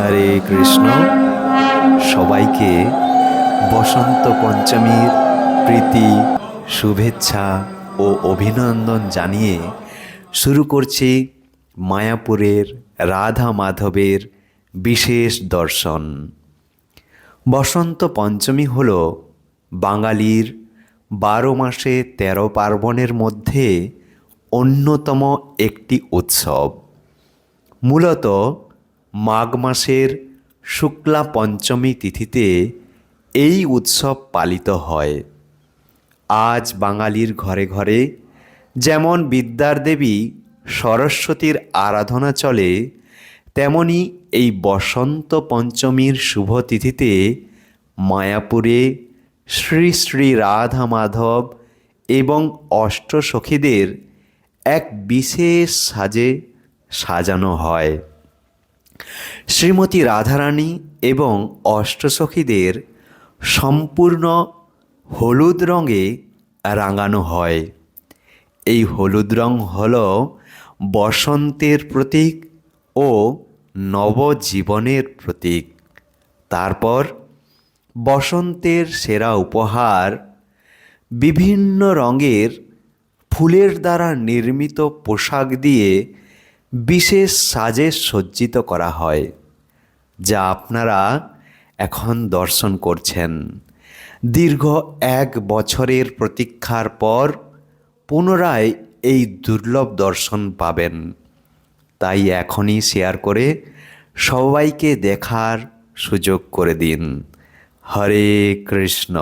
হরে কৃষ্ণ। সবাইকে বসন্ত পঞ্চমীর প্রীতি, শুভেচ্ছা ও অভিনন্দন জানিয়ে শুরু করছি মায়াপুরের রাধা মাধবের বিশেষ দর্শন। বসন্ত পঞ্চমী হল বাঙালির 12 মাসে 13 পার্বণের মধ্যে অন্যতম একটি উৎসব। মূলত মাঘ মাসের শুক্লা পঞ্চমী তিথিতে এই উৎসব পালিত হয়। আজ বাঙালির ঘরে ঘরে যেমন বিদ্যার দেবী সরস্বতীর আরাধনা চলে, তেমনি এই বসন্ত পঞ্চমীর শুভ তিথিতে মায়াপুরে শ্রী শ্রী রাধা মাধব এবং অষ্টসখীদের এক বিশেষ সাজে সাজানো হয়। শ্রীমতী রাধারানী এবং অষ্টসখীদের সম্পূর্ণ হলুদ রঙে রাঙানো হয়। এই হলুদ রং হল বসন্তের প্রতীক ও নবজীবনের প্রতীক। তারপর বসন্তের সেরা উপহার বিভিন্ন রঙের ফুলের দ্বারা নির্মিত পোশাক দিয়ে বিশেষ সাজে সজ্জিত করা হয়, যা আপনারা এখন দর্শন করছেন। দীর্ঘ 1 বছরের প্রতীক্ষার পর পুনরায় এই দুর্লভ দর্শন পাবেন। তাই এখনই শেয়ার করে সবাইকে দেখার সুযোগ করে দিন। হরে কৃষ্ণ।